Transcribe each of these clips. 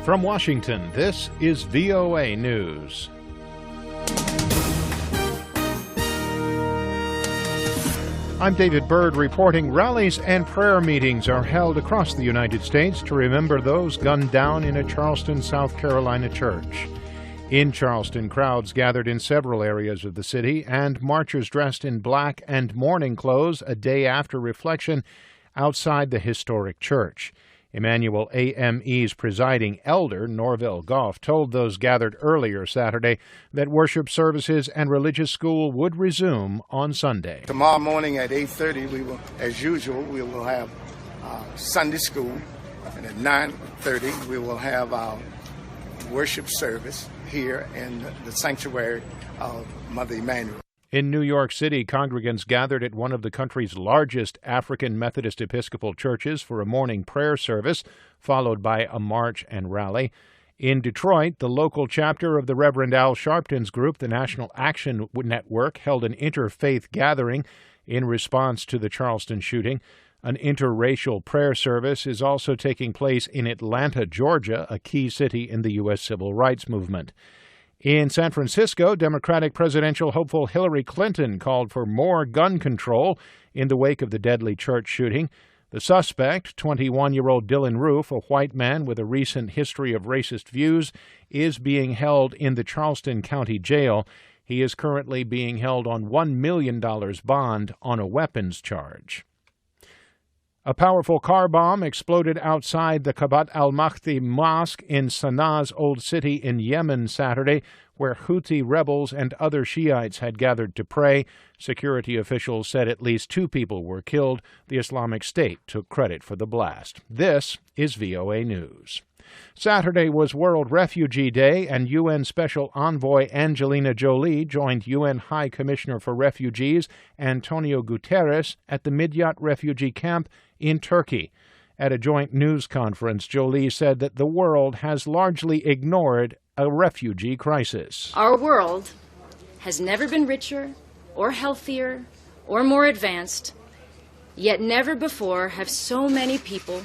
From Washington, this is VOA News. I'm David Byrd reporting. Rallies and prayer meetings are held across the United States to remember those gunned down in a Charleston, South Carolina church. In Charleston, crowds gathered in several areas of the city, and marchers dressed in black and mourning clothes a day after reflection outside the historic church. Emanuel AME's presiding elder, Norvel Goff, told those gathered earlier Saturday that worship services and religious school would resume on Sunday. Tomorrow morning at 8:30, we will, as usual, we will have Sunday school, and at 9:30 we will have our worship service here in the sanctuary of Mother Emanuel. In New York City, congregants gathered at one of the country's largest African Methodist Episcopal churches for a morning prayer service, followed by a march and rally. In Detroit, the local chapter of the Reverend Al Sharpton's group, the National Action Network, held an interfaith gathering in response to the Charleston shooting. An interracial prayer service is also taking place in Atlanta, Georgia, a key city in the U.S. civil rights movement. In San Francisco, Democratic presidential hopeful Hillary Clinton called for more gun control in the wake of the deadly church shooting. The suspect, 21-year-old Dylan Roof, a white man with a recent history of racist views, is being held in the Charleston County Jail. He is currently being held on $1 million bond on a weapons charge. A powerful car bomb exploded outside the Kabat al-Mahdi Mosque in Sanaa's Old City in Yemen Saturday, where Houthi rebels and other Shiites had gathered to pray. Security officials said at least 2 people were killed. The Islamic State took credit for the blast. This is VOA News. Saturday was World Refugee Day, and UN Special Envoy Angelina Jolie joined UN High Commissioner for Refugees Antonio Guterres at the Midyat refugee camp in Turkey. At a joint news conference, Jolie said that the world has largely ignored a refugee crisis. Our world has never been richer or healthier or more advanced, yet never before have so many people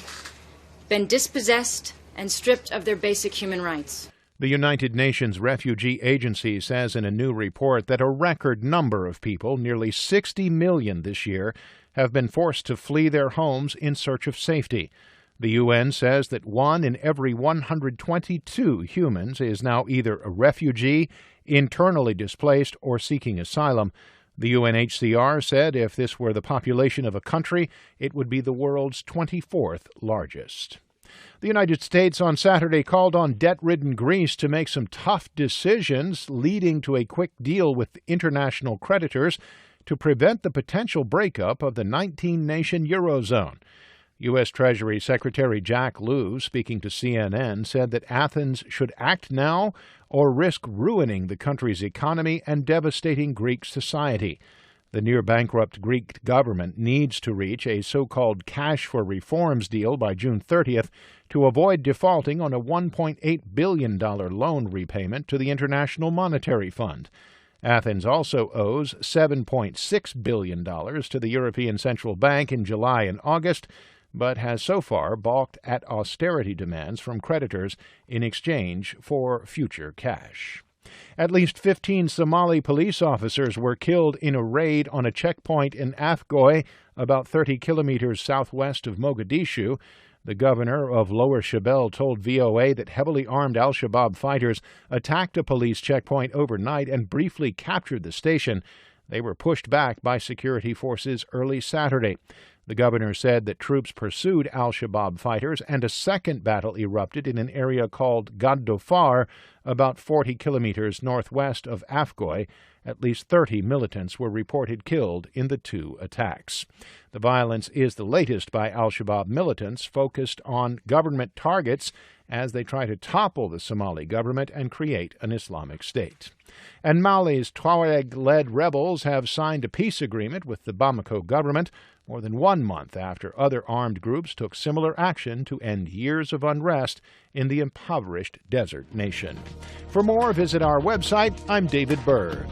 been dispossessed and stripped of their basic human rights. The United Nations Refugee Agency says in a new report that a record number of people, nearly 60 million this year, have been forced to flee their homes in search of safety. The UN says that 1 in every 122 humans is now either a refugee, internally displaced, or seeking asylum. The UNHCR said if this were the population of a country, it would be the world's 24th largest. The United States on Saturday called on debt-ridden Greece to make some tough decisions, leading to a quick deal with international creditors to prevent the potential breakup of the 19-nation Eurozone. U.S. Treasury Secretary Jack Lew, speaking to CNN, said that Athens should act now or risk ruining the country's economy and devastating Greek society. The near-bankrupt Greek government needs to reach a so-called cash for reforms deal by June 30th to avoid defaulting on a $1.8 billion loan repayment to the International Monetary Fund. Athens also owes $7.6 billion to the European Central Bank in July and August, but has so far balked at austerity demands from creditors in exchange for future cash. At least 15 Somali police officers were killed in a raid on a checkpoint in Afgoy, about 30 kilometers southwest of Mogadishu. The governor of Lower Shabelle told VOA that heavily armed al-Shabaab fighters attacked a police checkpoint overnight and briefly captured the station. They were pushed back by security forces early Saturday. The governor said that troops pursued al-Shabaab fighters, and a second battle erupted in an area called Gaddofar, about 40 kilometers northwest of Afgoy. At least 30 militants were reported killed in the 2 attacks. The violence is the latest by al-Shabaab militants focused on government targets as they try to topple the Somali government and create an Islamic State. And Mali's Tuareg-led rebels have signed a peace agreement with the Bamako government more than 1 month after other armed groups took similar action to end years of unrest in the impoverished desert nation. For more, visit our website. I'm David Byrd.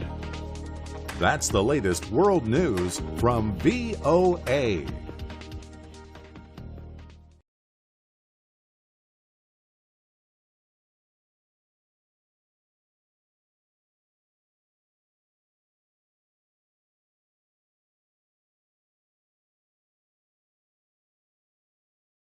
That's the latest world news from VOA.